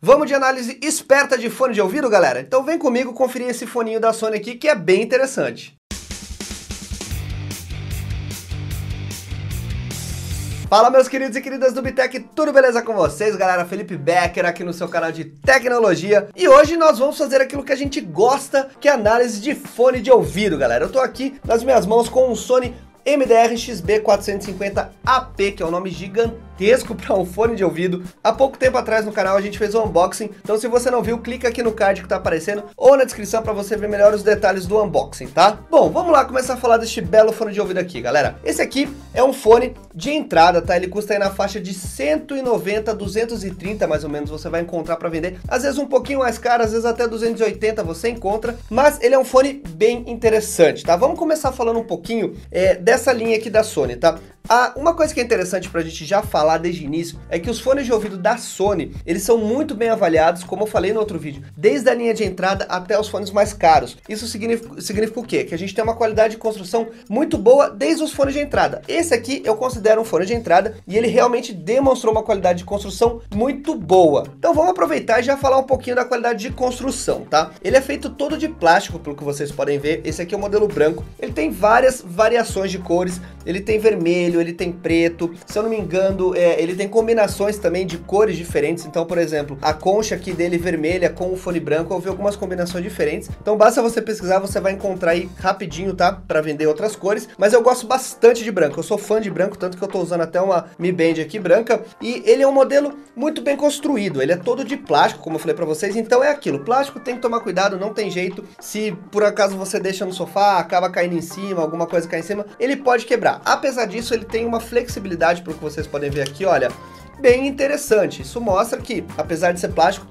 Vamos de análise esperta de fone de ouvido, galera? Então vem comigo conferir esse foninho da Sony aqui que é bem interessante. Fala, meus queridos e queridas do Bitec, tudo beleza com vocês? Galera, Felipe Becker aqui no seu canal de tecnologia. E hoje nós vamos fazer aquilo que a gente gosta, que é análise de fone de ouvido, galera. Eu tô aqui nas minhas mãos com um Sony MDR-XB450AP, que é um nome gigantesco para um fone de ouvido. Há pouco tempo atrás no canal a gente fez um unboxing, então se você não viu, clica aqui no card que tá aparecendo ou na descrição para você ver melhor os detalhes do unboxing, tá? Bom, vamos lá começar a falar deste belo fone de ouvido aqui, galera. Esse aqui é um fone de entrada, tá? Ele custa aí na faixa de 190, 230 mais ou menos, você vai encontrar para vender. Às vezes um pouquinho mais caro, às vezes até 280 você encontra, mas ele é um fone bem interessante, tá? Vamos começar falando um pouquinho dessa linha aqui da Sony, tá? Uma coisa que é interessante pra gente já falar desde o início é que os fones de ouvido da Sony, eles são muito bem avaliados, como eu falei no outro vídeo, desde a linha de entrada até os fones mais caros. Isso significa o quê? Que a gente tem uma qualidade de construção muito boa desde os fones de entrada. Esse aqui eu considero um fone de entrada e ele realmente demonstrou uma qualidade de construção muito boa. Então vamos aproveitar e já falar um pouquinho da qualidade de construção, tá? Ele é feito todo de plástico, pelo que vocês podem ver. Esse aqui é o modelo branco. Ele tem várias variações de cores, ele tem vermelho, ele tem preto, se eu não me engano, ele tem combinações também de cores diferentes. Então, por exemplo, a concha aqui dele vermelha com o fone branco, eu vi algumas combinações diferentes. Então basta você pesquisar, você vai encontrar aí rapidinho, tá? Para vender outras cores, mas eu gosto bastante de branco, eu sou fã de branco, tanto que eu tô usando até uma Mi Band aqui branca, e ele é um modelo muito bem construído, ele é todo de plástico, como eu falei para vocês, então é aquilo, plástico tem que tomar cuidado, não tem jeito, se por acaso você deixa no sofá, acaba caindo em cima, alguma coisa cai em cima, ele pode quebrar. Apesar disso, ele tem uma flexibilidade, pelo que vocês podem ver aqui, olha, bem interessante. Isso mostra que, apesar de ser plástico,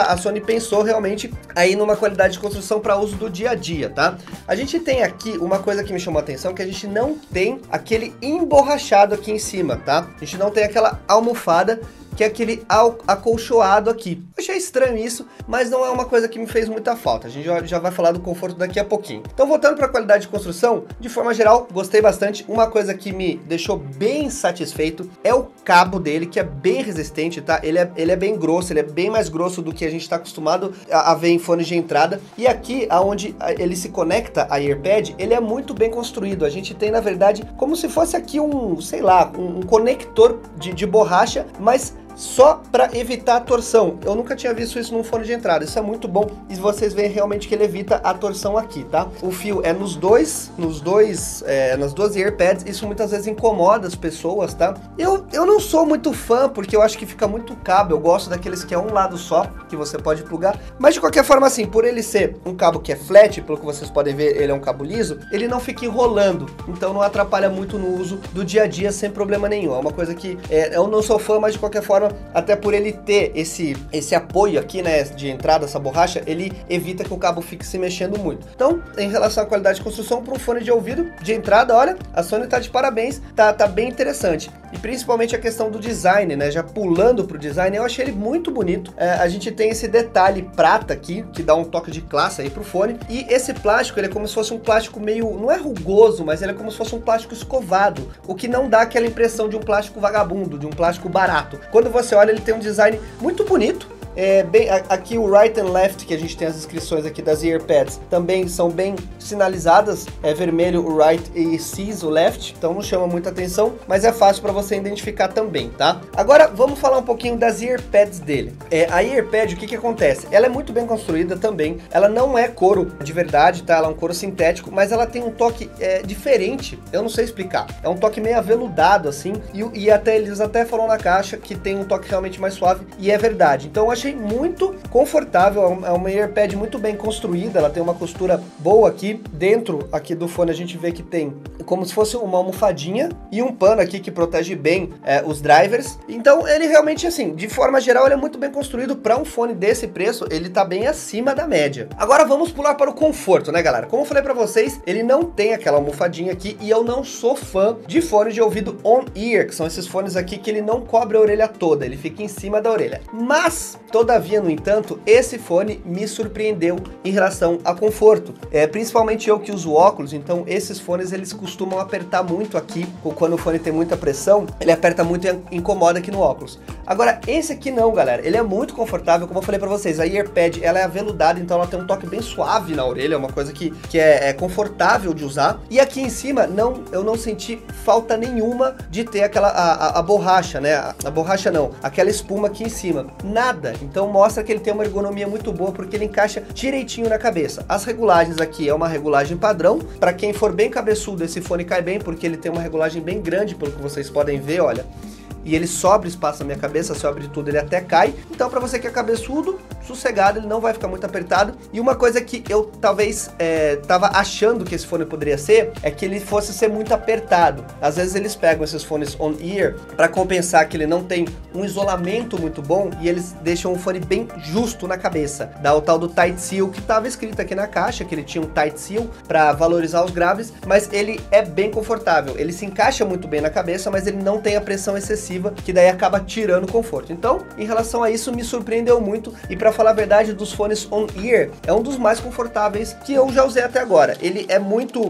a Sony pensou realmente aí numa qualidade de construção para uso do dia a dia, tá? A gente tem aqui uma coisa que me chamou a atenção, que a gente não tem aquele emborrachado aqui em cima, tá? A gente não tem aquela almofada, que é aquele acolchoado aqui. Eu achei estranho isso, mas não é uma coisa que me fez muita falta. A gente já vai falar do conforto daqui a pouquinho. Então, voltando para a qualidade de construção, de forma geral, gostei bastante. Uma coisa que me deixou bem satisfeito é o cabo dele, que é bem resistente, tá? Ele é bem grosso, ele é bem mais grosso do que a gente está acostumado a ver em fones de entrada. E aqui, aonde ele se conecta a AirPad, ele é muito bem construído. A gente tem, na verdade, como se fosse aqui sei lá, um conector de borracha, mas só para evitar a torção. Eu nunca tinha visto isso num fone de entrada, isso é muito bom e vocês veem realmente que ele evita a torção aqui, tá? O fio é nas duas AirPads, isso muitas vezes incomoda as pessoas, tá? Eu não sou muito fã, porque eu acho que fica muito cabo, eu gosto daqueles que é um lado só, que você pode plugar, mas de qualquer forma assim, por ele ser um cabo que é flat, pelo que vocês podem ver, ele é um cabo liso, ele não fica enrolando, então não atrapalha muito no uso do dia a dia sem problema nenhum. É uma coisa que eu não sou fã, mas de qualquer forma, até por ele ter esse apoio aqui, né, de entrada, essa borracha, ele evita que o cabo fique se mexendo muito. Então, em relação à qualidade de construção, para um fone de ouvido de entrada, olha, a Sony tá de parabéns, tá bem interessante. E principalmente a questão do design, né, já pulando pro design, eu achei ele muito bonito. A gente tem esse detalhe prata aqui, que dá um toque de classe aí pro fone, e esse plástico, ele é como se fosse um plástico meio, não é rugoso, mas ele é como se fosse um plástico escovado, o que não dá aquela impressão de um plástico vagabundo, de um plástico barato. Quando você olha, ele tem um design muito bonito. Aqui o right and left, que a gente tem as inscrições aqui das AirPads, também são bem sinalizadas, é vermelho o right e cis o left, então não chama muita atenção, mas é fácil para você identificar também, tá? Agora vamos falar um pouquinho das AirPads dele. A AirPad, o que acontece? Ela é muito bem construída também, ela não é couro de verdade, tá? Ela é um couro sintético, mas ela tem um toque diferente, eu não sei explicar, é um toque meio aveludado assim, e eles até falam na caixa que tem um toque realmente mais suave, e é verdade. Então eu achei muito confortável, é uma AirPad muito bem construída, ela tem uma costura boa aqui, dentro aqui do fone a gente vê que tem como se fosse uma almofadinha e um pano aqui que protege bem os drivers, então ele realmente assim, de forma geral ele é muito bem construído para um fone desse preço, ele tá bem acima da média. Agora vamos pular para o conforto, né galera? Como eu falei para vocês, ele não tem aquela almofadinha aqui e eu não sou fã de fone de ouvido on-ear, que são esses fones aqui que ele não cobre a orelha toda, ele fica em cima da orelha, mas Todavia, no entanto, esse fone me surpreendeu em relação a conforto. Principalmente eu que uso óculos, então esses fones eles costumam apertar muito aqui, quando o fone tem muita pressão, ele aperta muito e incomoda aqui no óculos. Agora, esse aqui não, galera, ele é muito confortável, como eu falei pra vocês, a EarPad, ela é aveludada, então ela tem um toque bem suave na orelha, é uma coisa que é confortável de usar. E aqui em cima, eu não senti falta nenhuma de ter aquela, a borracha, né, a borracha não, aquela espuma aqui em cima, nada. Então mostra que ele tem uma ergonomia muito boa, porque ele encaixa direitinho na cabeça. As regulagens aqui é uma regulagem padrão, pra quem for bem cabeçudo, esse fone cai bem, porque ele tem uma regulagem bem grande, pelo que vocês podem ver, olha. E ele sobra espaço na minha cabeça, se eu abrir tudo ele até cai. Então pra você que é cabeçudo, sossegado, ele não vai ficar muito apertado. E uma coisa que eu talvez tava achando que esse fone poderia ser, é que ele fosse ser muito apertado. Às vezes eles pegam esses fones on-ear para compensar que ele não tem um isolamento muito bom, e eles deixam o fone bem justo na cabeça. Dá o tal do tight seal, que tava escrito aqui na caixa, que ele tinha um tight seal para valorizar os graves, mas ele é bem confortável. Ele se encaixa muito bem na cabeça, mas ele não tem a pressão excessiva, que daí acaba tirando o conforto. Então, em relação a isso, me surpreendeu muito, e para falar a verdade, dos fones on-ear, é um dos mais confortáveis que eu já usei até agora. Ele é muito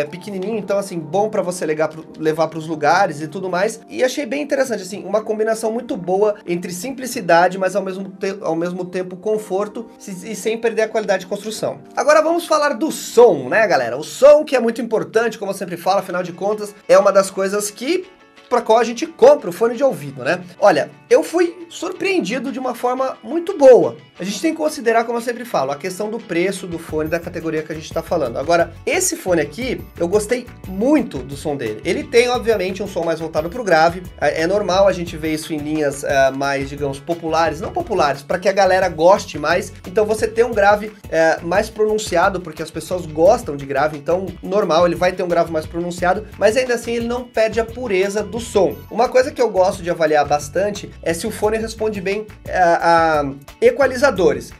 pequenininho, então assim, bom para você levar para os lugares e tudo mais, e achei bem interessante, assim, uma combinação muito boa entre simplicidade, mas ao mesmo tempo conforto, e sem perder a qualidade de construção. Agora vamos falar do som, né, galera? O som, que é muito importante, como eu sempre falo, afinal de contas, é uma das coisas para qual a gente compra o fone de ouvido, né? Olha, eu fui surpreendido de uma forma muito boa. A gente tem que considerar, como eu sempre falo, a questão do preço do fone, da categoria que a gente está falando. Agora, esse fone aqui, eu gostei muito do som dele. Ele tem, obviamente, um som mais voltado para o grave. É normal a gente ver isso em linhas mais, digamos, populares. Não populares, para que a galera goste mais. Então, você tem um grave mais pronunciado, porque as pessoas gostam de grave. Então, normal, ele vai ter um grave mais pronunciado. Mas, ainda assim, ele não perde a pureza do som. Uma coisa que eu gosto de avaliar bastante é se o fone responde bem a equalizadores.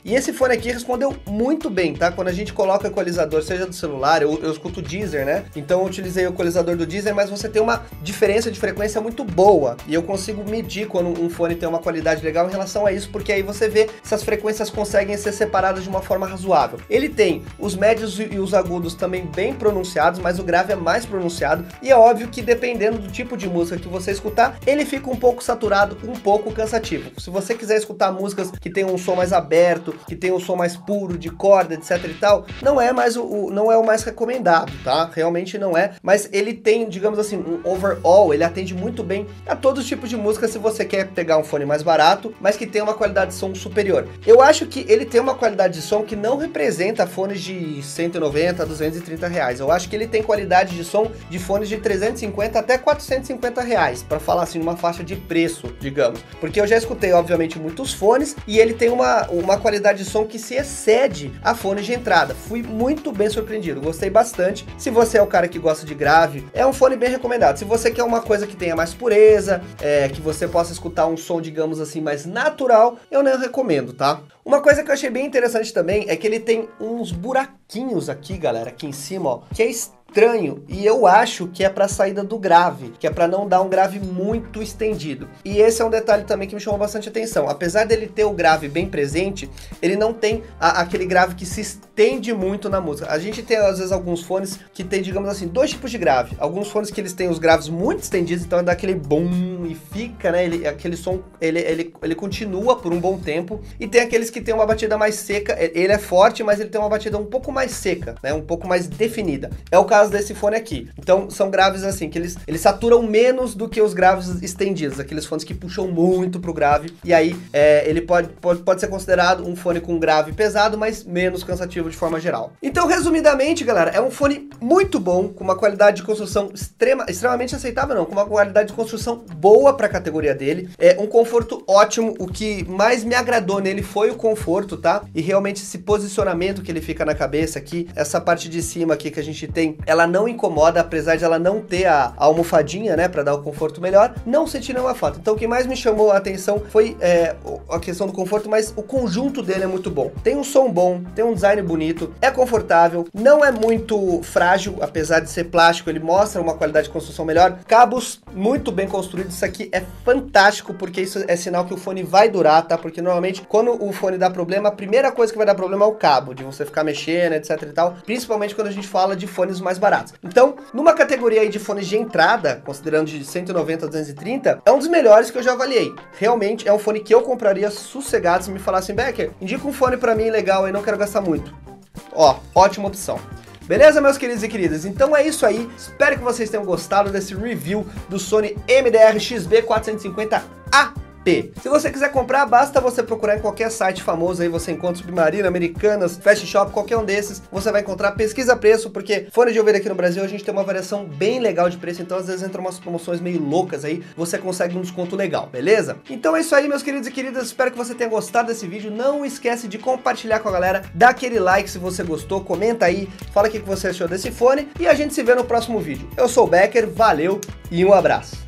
E esse fone aqui respondeu muito bem, tá? Quando a gente coloca o equalizador, seja do celular, eu escuto o Deezer, né? Então eu utilizei o equalizador do Deezer, mas você tem uma diferença de frequência muito boa. E eu consigo medir quando um fone tem uma qualidade legal em relação a isso, porque aí você vê se as frequências conseguem ser separadas de uma forma razoável. Ele tem os médios e os agudos também bem pronunciados, mas o grave é mais pronunciado. E é óbvio que dependendo do tipo de música que você escutar, ele fica um pouco saturado, um pouco cansativo. Se você quiser escutar músicas que tem um som mais aberto, que tem um som mais puro, de corda, etc e tal, não é o mais recomendado, tá? Realmente não é, mas ele tem, digamos assim, um overall, ele atende muito bem a todos os tipos de música, se você quer pegar um fone mais barato, mas que tem uma qualidade de som superior. Eu acho que ele tem uma qualidade de som que não representa fones de 190 a 230 reais. Eu acho que ele tem qualidade de som de fones de 350 até 450 reais, para falar assim, uma faixa de preço, digamos. Porque eu já escutei, obviamente, muitos fones, e ele tem uma qualidade de som que se excede a fones de entrada. Fui muito bem surpreendido, gostei bastante. Se você é o cara que gosta de grave, é um fone bem recomendado. Se você quer uma coisa que tenha mais pureza, que você possa escutar um som, digamos assim, mais natural, eu não recomendo, tá? Uma coisa que eu achei bem interessante também é que ele tem uns buraquinhos aqui, galera, aqui em cima, ó, que é estranho, e eu acho que é para saída do grave, que é para não dar um grave muito estendido. E esse é um detalhe também que me chamou bastante atenção. Apesar dele ter o grave bem presente, ele não tem aquele grave que se estende muito na música. A gente tem às vezes alguns fones que tem, digamos assim, dois tipos de grave. Alguns fones que eles têm os graves muito estendidos, então dá aquele boom e fica, né, aquele som, ele continua por um bom tempo. E tem aqueles que tem uma batida mais seca, ele é forte, mas ele tem uma batida um pouco mais seca, né, um pouco mais definida. É o caso desse fone aqui. Então são graves assim, que eles saturam menos do que os graves estendidos, aqueles fones que puxam muito pro grave, e aí ele pode ser considerado um fone com grave pesado, mas menos cansativo de forma geral. Então, resumidamente, galera, é um fone muito bom, com uma qualidade de construção extremamente aceitável, não, com uma qualidade de construção boa para a categoria dele, um conforto ótimo. O que mais me agradou nele foi o conforto, tá? E realmente esse posicionamento que ele fica na cabeça aqui, essa parte de cima aqui que a gente tem ela não incomoda, apesar de ela não ter a almofadinha, né, para dar o conforto melhor, não senti nenhuma falta. Então o que mais me chamou a atenção foi a questão do conforto, mas o conjunto dele é muito bom. Tem um som bom, tem um design bonito, é confortável, não é muito frágil, apesar de ser plástico, ele mostra uma qualidade de construção melhor. Cabos muito bem construídos, isso aqui é fantástico, porque isso é sinal que o fone vai durar, tá? Porque normalmente quando o fone dá problema, a primeira coisa que vai dar problema é o cabo, de você ficar mexendo, etc e tal, principalmente quando a gente fala de fones mais baratos. Então, numa categoria aí de fones de entrada, considerando de 190 a 230, é um dos melhores que eu já avaliei. Realmente é um fone que eu compraria sossegado se me falassem, Becker, indica um fone pra mim legal aí, não quero gastar muito. Ó, ótima opção. Beleza, meus queridos e queridas? Então é isso aí. Espero que vocês tenham gostado desse review do Sony MDR-XB450A. Se você quiser comprar, basta você procurar em qualquer site famoso aí, você encontra Submarino, Americanas, Fast Shop, qualquer um desses, você vai encontrar, pesquisa preço, porque fone de ouvido aqui no Brasil a gente tem uma variação bem legal de preço, então às vezes entram umas promoções meio loucas aí, você consegue um desconto legal, beleza? Então é isso aí, meus queridos e queridas, espero que você tenha gostado desse vídeo, não esquece de compartilhar com a galera, dá aquele like se você gostou, comenta aí, fala o que você achou desse fone, e a gente se vê no próximo vídeo. Eu sou o Becker, valeu e um abraço!